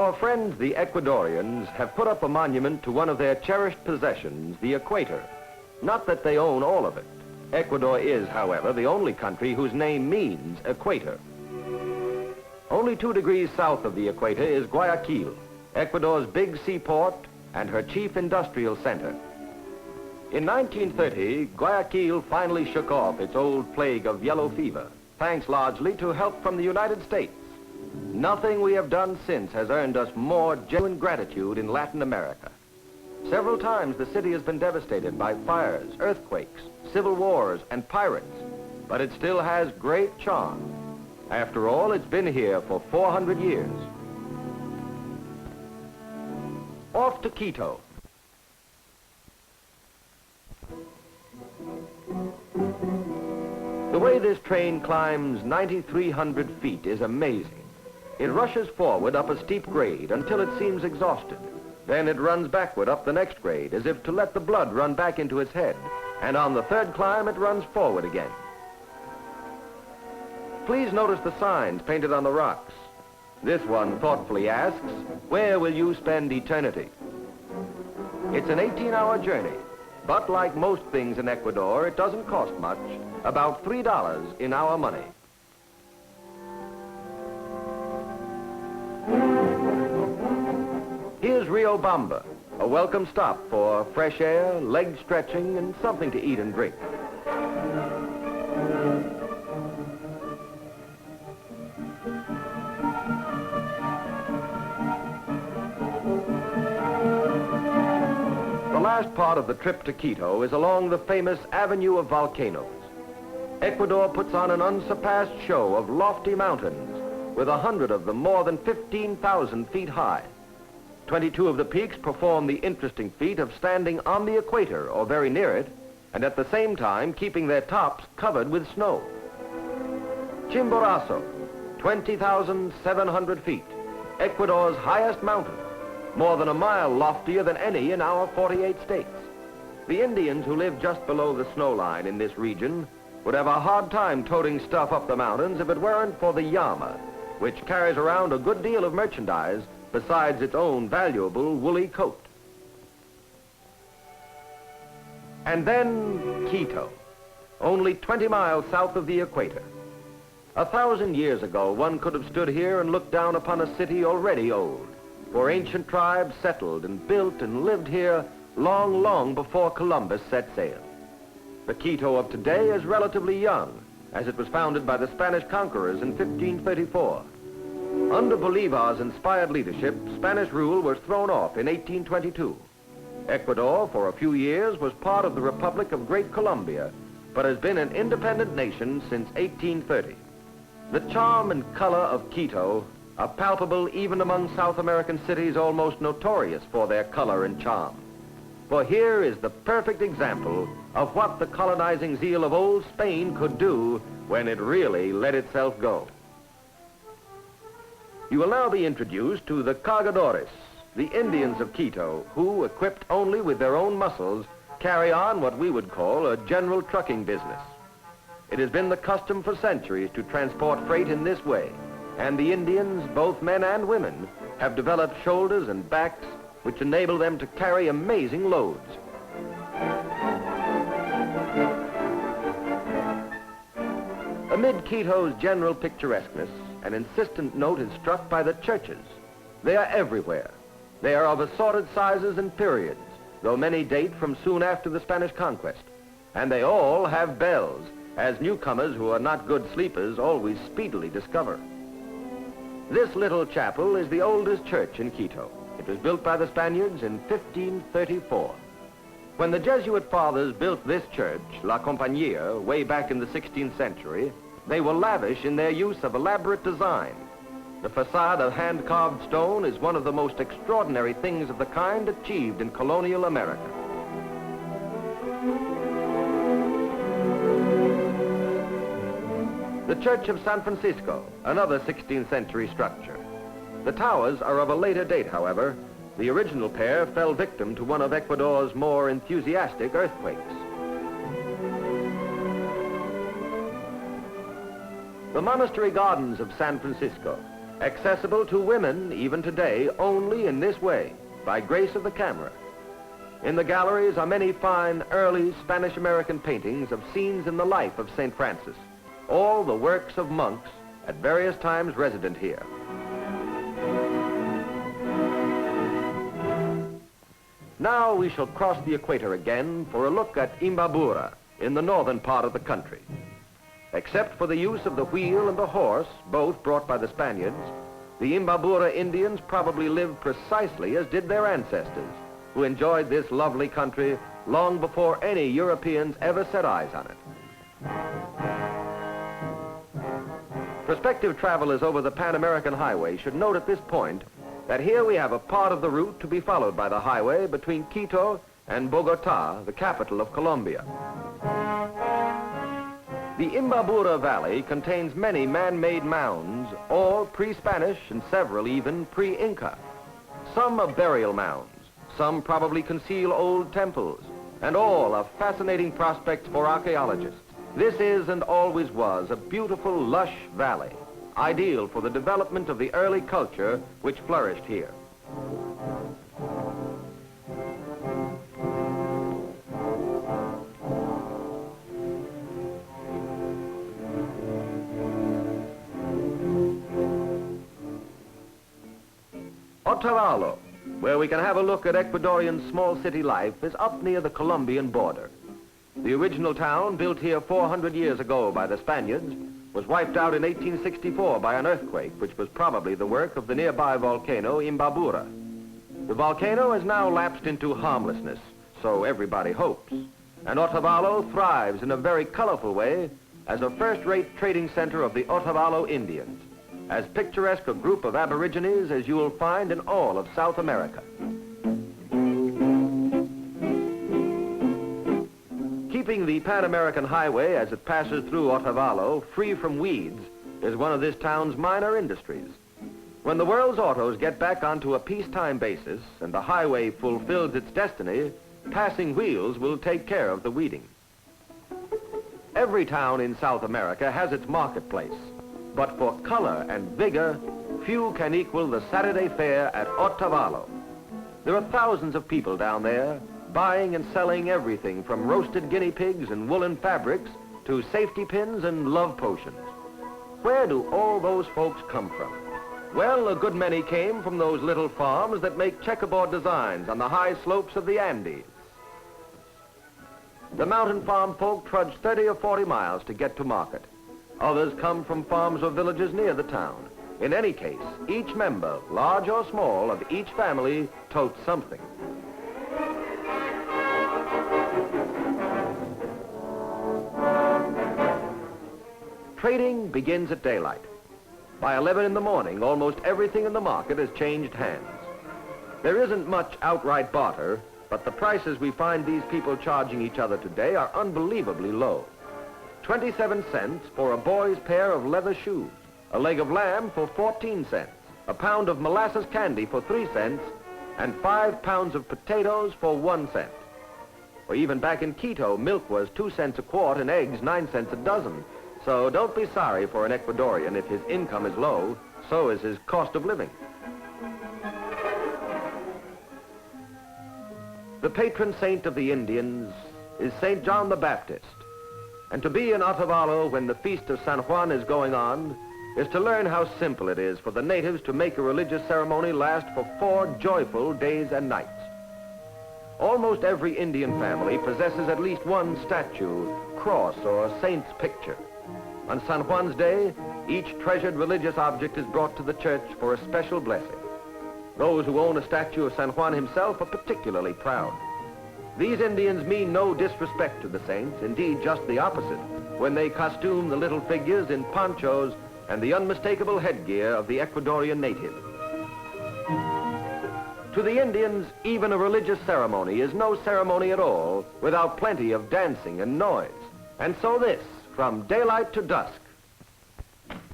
Our friends, the Ecuadorians, have put up a monument to one of their cherished possessions, the Equator. Not that they own all of it. Ecuador is, however, the only country whose name means equator. Only 2 degrees south of the equator is Guayaquil, Ecuador's big seaport and her chief industrial center. In 1930, Guayaquil finally shook off its old plague of yellow fever, thanks largely to help from the United States. Nothing we have done since has earned us more genuine gratitude in Latin America. Several times the city has been devastated by fires, earthquakes, civil wars, and pirates, but it still has great charm. After all, it's been here for 400 years. Off to Quito. The way this train climbs 9,300 feet is amazing. It rushes forward up a steep grade until it seems exhausted. Then it runs backward up the next grade as if to let the blood run back into its head. And on the 3rd climb, it runs forward again. Please notice the signs painted on the rocks. This one thoughtfully asks, where will you spend eternity? It's an 18-hour journey, but like most things in Ecuador, it doesn't cost much, about $3 in our money. Here's Riobamba, a welcome stop for fresh air, leg stretching, and something to eat and drink. The last part of the trip to Quito is along the famous Avenue of Volcanoes. Ecuador puts on an unsurpassed show of lofty mountains, with 100 of them more than 15,000 feet high. 22 of the peaks perform the interesting feat of standing on the equator or very near it, and at the same time keeping their tops covered with snow. Chimborazo, 20,700 feet, Ecuador's highest mountain, more than a mile loftier than any in our 48 states. The Indians who live just below the snow line in this region would have a hard time toting stuff up the mountains if it weren't for the llama, which carries around a good deal of merchandise besides its own valuable woolly coat. And then Quito, only 20 miles south of the equator. 1,000 years ago, one could have stood here and looked down upon a city already old, for ancient tribes settled and built and lived here long, long before Columbus set sail. The Quito of today is relatively young, as it was founded by the Spanish conquerors in 1534. Under Bolivar's inspired leadership, Spanish rule was thrown off in 1822. Ecuador, for a few years, was part of the Republic of Great Colombia, but has been an independent nation since 1830. The charm and color of Quito are palpable even among South American cities almost notorious for their color and charm. For here is the perfect example of what the colonizing zeal of old Spain could do when it really let itself go. You will now be introduced to the Cago, the Indians of Quito, who, equipped only with their own muscles, carry on what we would call a general trucking business. It has been the custom for centuries to transport freight in this way, and the Indians, both men and women, have developed shoulders and backs which enable them to carry amazing loads. Amid Quito's general picturesqueness, an insistent note is struck by the churches. They are everywhere. They are of assorted sizes and periods, though many date from soon after the Spanish conquest. And they all have bells, as newcomers who are not good sleepers always speedily discover. This little chapel is the oldest church in Quito. It was built by the Spaniards in 1534. When the Jesuit fathers built this church, La Compania, way back in the 16th century, they were lavish in their use of elaborate design. The facade of hand-carved stone is one of the most extraordinary things of the kind achieved in colonial America. The Church of San Francisco, another 16th century structure. The towers are of a later date, however. The original pair fell victim to one of Ecuador's more enthusiastic earthquakes. The monastery gardens of San Francisco, accessible to women even today only in this way, by grace of the camera. In the galleries are many fine early Spanish-American paintings of scenes in the life of St. Francis, all the works of monks at various times resident here. Now we shall cross the equator again for a look at Imbabura in the northern part of the country. Except for the use of the wheel and the horse, both brought by the Spaniards, the Imabora Indians probably lived precisely as did their ancestors, who enjoyed this lovely country long before any Europeans ever set eyes on it. Prospective travelers over the Pan-American Highway should note at this point that here we have a part of the route to be followed by the highway between Quito and Bogota, the capital of Colombia. The Imbabura Valley contains many man-made mounds, all pre-Spanish and several even pre-Inca. Some are burial mounds, some probably conceal old temples, and all are fascinating prospects for archaeologists. This is and always was a beautiful, lush valley, ideal for the development of the early culture which flourished here. Otavalo, where we can have a look at Ecuadorian small city life, is up near the Colombian border. The original town, built here 400 years ago by the Spaniards, was wiped out in 1864 by an earthquake, which was probably the work of the nearby volcano Imbabura. The volcano has now lapsed into harmlessness, so everybody hopes, and Otavalo thrives in a very colorful way as a first-rate trading center of the Otavalo Indians, as picturesque a group of aborigines as you will find in all of South America. Keeping the Pan-American Highway as it passes through Otavalo free from weeds is one of this town's minor industries. When the world's autos get back onto a peacetime basis and the highway fulfills its destiny, passing wheels will take care of the weeding. Every town in South America has its marketplace, but for color and vigor, few can equal the Saturday fair at Otavalo. There are thousands of people down there, buying and selling everything from roasted guinea pigs and woolen fabrics to safety pins and love potions. Where do all those folks come from? Well, a good many came from those little farms that make checkerboard designs on the high slopes of the Andes. The mountain farm folk trudge 30 or 40 miles to get to market. Others come from farms or villages near the town. In any case, each member, large or small, of each family totes something. Trading begins at daylight. By 11 in the morning, almost everything in the market has changed hands. There isn't much outright barter, but the prices we find these people charging each other today are unbelievably low. 27 cents for a boy's pair of leather shoes, a leg of lamb for 14 cents, a pound of molasses candy for 3 cents, and 5 pounds of potatoes for 1 cent. Or even back in Quito, milk was 2 cents a quart and eggs 9 cents a dozen. So don't be sorry for an Ecuadorian if his income is low, so is his cost of living. The patron saint of the Indians is St. John the Baptist. And to be in Otavalo when the feast of San Juan is going on is to learn how simple it is for the natives to make a religious ceremony last for 4 joyful days and nights. Almost every Indian family possesses at least one statue, cross, or saint's picture. On San Juan's day, each treasured religious object is brought to the church for a special blessing. Those who own a statue of San Juan himself are particularly proud. These Indians mean no disrespect to the saints, indeed just the opposite, when they costume the little figures in ponchos and the unmistakable headgear of the Ecuadorian native. To the Indians, even a religious ceremony is no ceremony at all without plenty of dancing and noise. And so this, from daylight to dusk.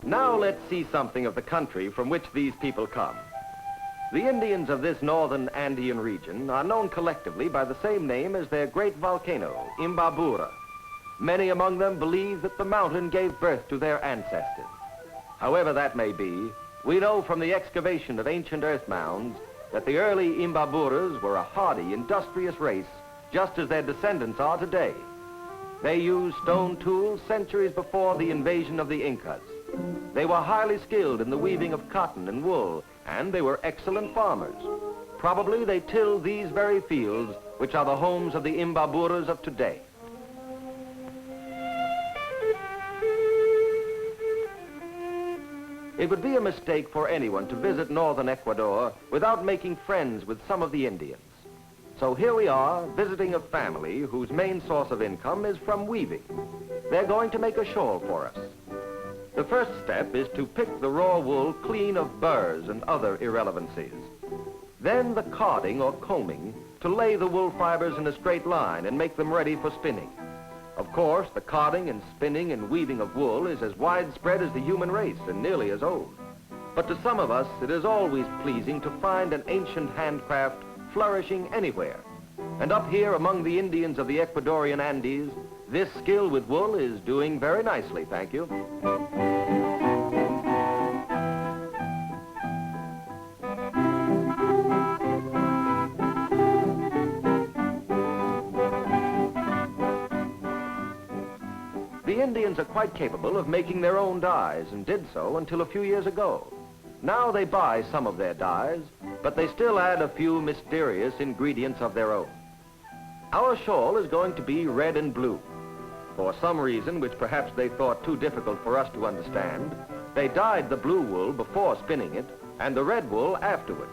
Now let's see something of the country from which these people come. The Indians of this northern Andean region are known collectively by the same name as their great volcano, Imbabura. Many among them believe that the mountain gave birth to their ancestors. However that may be, We know from the excavation of ancient earth mounds that the early Imbaburas were a hardy, industrious race, just as their descendants are today. They used stone tools centuries before the invasion of the Incas. They were highly skilled in the weaving of cotton and wool, and they were excellent farmers. Probably they tilled these very fields, which are the homes of the Imbaburas of today. It would be a mistake for anyone to visit northern Ecuador without making friends with some of the Indians. So here we are, visiting a family whose main source of income is from weaving. They're going to make a shawl for us. The first step is to pick the raw wool clean of burrs and other irrelevancies. Then the carding or combing to lay the wool fibers in a straight line and make them ready for spinning. Of course, the carding and spinning and weaving of wool is as widespread as the human race and nearly as old. But to some of us, it is always pleasing to find an ancient handcraft flourishing anywhere. And up here among the Indians of the Ecuadorian Andes, this skill with wool is doing very nicely, thank you. The Indians are quite capable of making their own dyes and did so until a few years ago. Now they buy some of their dyes, but they still add a few mysterious ingredients of their own. Our shawl is going to be red and blue. For some reason, which perhaps they thought too difficult for us to understand, they dyed the blue wool before spinning it and the red wool afterwards.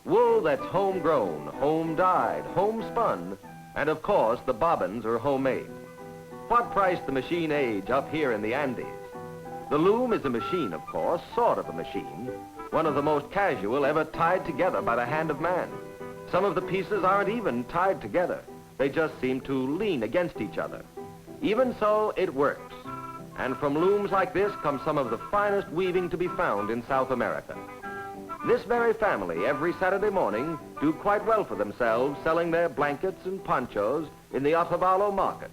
Wool that's homegrown, home-dyed, homespun, and of course the bobbins are homemade. What price the machine age up here in the Andes? The loom is a machine, of course, sort of a machine, one of the most casual ever tied together by the hand of man. Some of the pieces aren't even tied together. They just seem to lean against each other. Even so, it works. And from looms like this comes some of the finest weaving to be found in South America. This very family, every Saturday morning, do quite well for themselves selling their blankets and ponchos in the Otavalo market.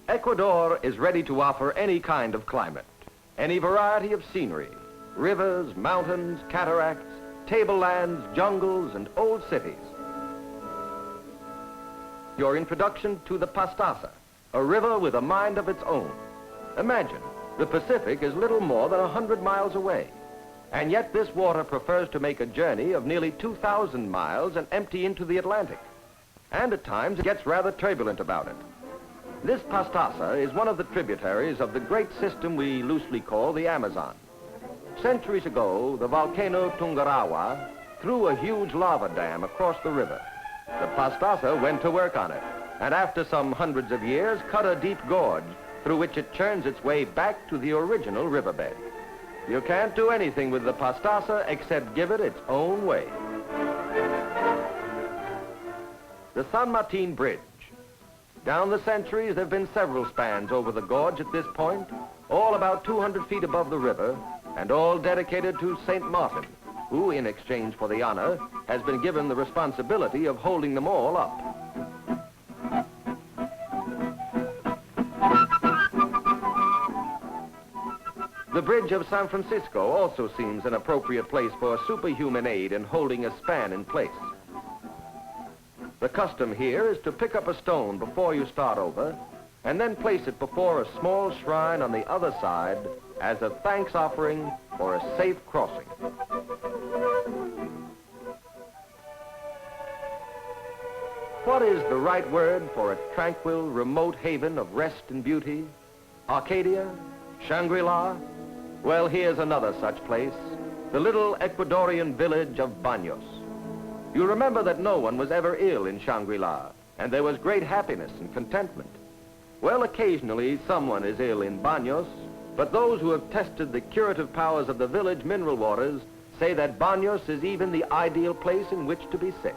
Ecuador is ready to offer any kind of climate, any variety of scenery, rivers, mountains, cataracts, tablelands, jungles, and old cities. Your introduction to the Pastasa, a river with a mind of its own. Imagine, the Pacific is little more than 100 miles away, and yet this water prefers to make a journey of nearly 2,000 miles and empty into the Atlantic. And at times it gets rather turbulent about it. This Pastasa is one of the tributaries of the great system we loosely call the Amazon. Centuries ago, the volcano Tungurahua threw a huge lava dam across the river. The Pastasa went to work on it, and after some hundreds of years, cut a deep gorge through which it churns its way back to the original riverbed. You can't do anything with the Pastasa except give it its own way. The San Martin Bridge. Down the centuries, there have been several spans over the gorge at this point, all about 200 feet above the river, and all dedicated to St. Martin, who, in exchange for the honor, has been given the responsibility of holding them all up. The Bridge of San Francisco also seems an appropriate place for superhuman aid in holding a span in place. The custom here is to pick up a stone before you start over and then place it before a small shrine on the other side as a thanks offering for a safe crossing. What is the right word for a tranquil, remote haven of rest and beauty? Arcadia? Shangri-La? Well, here's another such place, the little Ecuadorian village of Baños. You remember that no one was ever ill in Shangri-La, and there was great happiness and contentment. Well, occasionally someone is ill in Baños, but those who have tested the curative powers of the village mineral waters say that Baños is even the ideal place in which to be sick.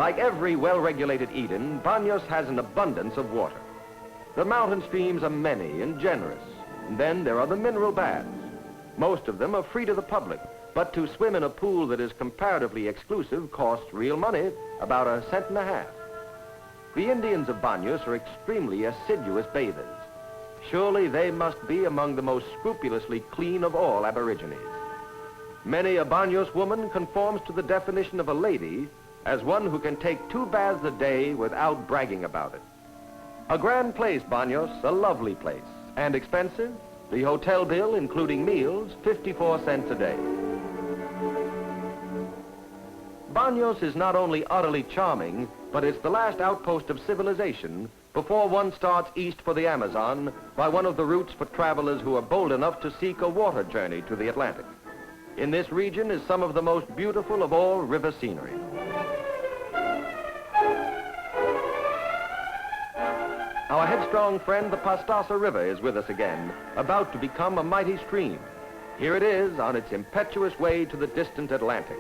Like every well-regulated Eden, Baños has an abundance of water. The mountain streams are many and generous. And then there are the mineral baths. Most of them are free to the public, but to swim in a pool that is comparatively exclusive costs real money, about 1.50 cents. The Indians of Baños are extremely assiduous bathers. Surely they must be among the most scrupulously clean of all aborigines. Many a Baños woman conforms to the definition of a lady as one who can take 2 baths a day without bragging about it. A grand place, Baños, a lovely place. And expensive? The hotel bill, including meals, 54 cents a day. Baños is not only utterly charming, but it's the last outpost of civilization before one starts east for the Amazon by one of the routes for travelers who are bold enough to seek a water journey to the Atlantic. In this region is some of the most beautiful of all river scenery. Our headstrong friend, the Pastasa River, is with us again, about to become a mighty stream. Here it is on its impetuous way to the distant Atlantic.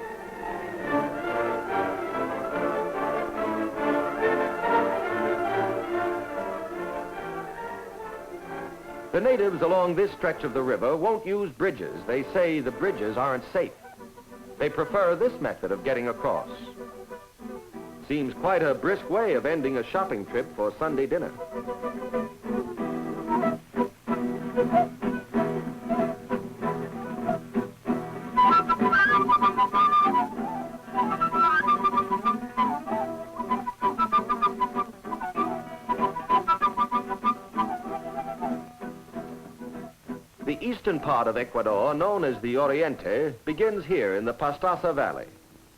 The natives along this stretch of the river won't use bridges. They say the bridges aren't safe. They prefer this method of getting across. Seems quite a brisk way of ending a shopping trip for Sunday dinner. The eastern part of Ecuador, known as the Oriente, begins here in the Pastasa Valley.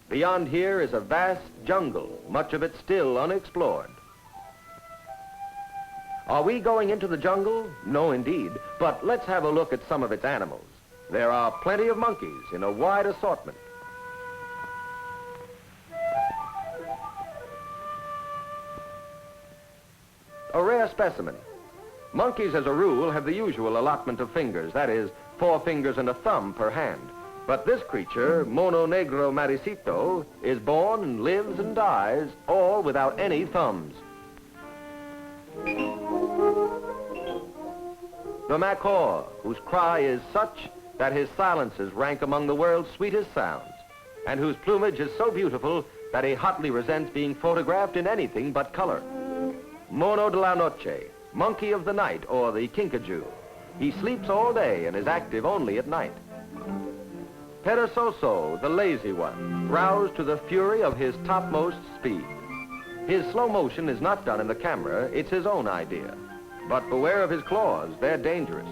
Beyond here is a vast jungle, much of it still unexplored. Are we going into the jungle? No, indeed. But let's have a look at some of its animals. There are plenty of monkeys in a wide assortment. A rare specimen. Monkeys, as a rule, have the usual allotment of fingers, that is, 4 fingers and a thumb per hand. But this creature, Mono Negro Maricito, is born and lives and dies, all without any thumbs. The macaw, whose cry is such that his silences rank among the world's sweetest sounds, and whose plumage is so beautiful that he hotly resents being photographed in anything but color. Mono de la Noche, monkey of the night, or the kinkajou. He sleeps all day and is active only at night. Perezoso, the lazy one, roused to the fury of his topmost speed. His slow motion is not done in the camera, it's his own idea. But beware of his claws, they're dangerous.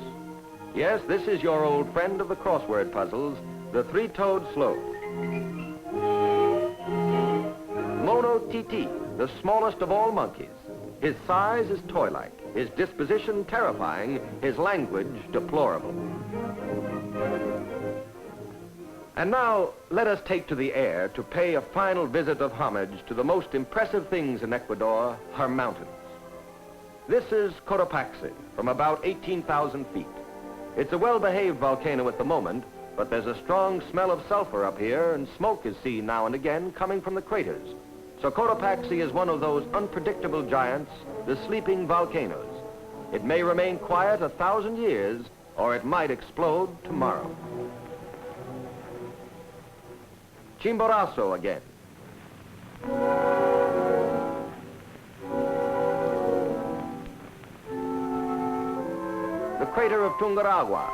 Yes, this is your old friend of the crossword puzzles, the 3-toed sloth. Mono Titi, the smallest of all monkeys. His size is toy-like, his disposition terrifying, his language deplorable. And now, let us take to the air to pay a final visit of homage to the most impressive things in Ecuador, her mountains. This is Cotopaxi, from about 18,000 feet. It's a well-behaved volcano at the moment, but there's a strong smell of sulfur up here, and smoke is seen now and again coming from the craters. So Cotopaxi is one of those unpredictable giants, the sleeping volcanoes. It may remain quiet 1,000 years, or it might explode tomorrow. Chimborazo again. The crater of Tungurahua.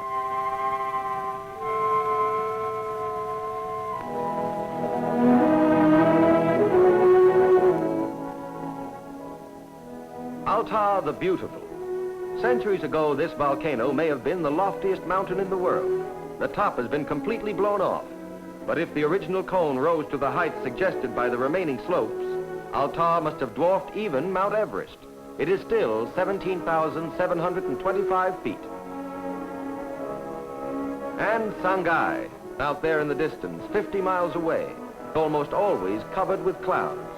Altar the Beautiful. Centuries ago, this volcano may have been the loftiest mountain in the world. The top has been completely blown off. But if the original cone rose to the height suggested by the remaining slopes, Altar must have dwarfed even Mount Everest. It is still 17,725 feet. And Sangay, out there in the distance, 50 miles away, almost always covered with clouds.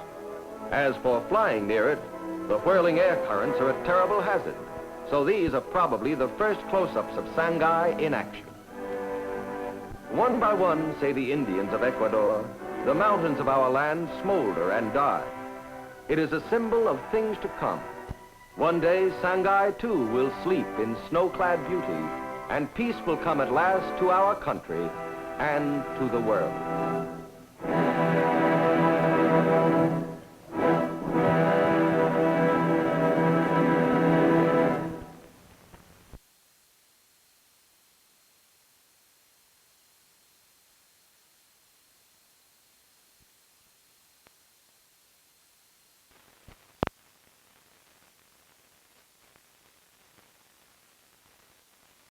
As for flying near it, the whirling air currents are a terrible hazard. So these are probably the first close-ups of Sangay in action. One by one, say the Indians of Ecuador, the mountains of our land smolder and die. It is a symbol of things to come. One day, Shanghai too will sleep in snow-clad beauty, and peace will come at last to our country and to the world.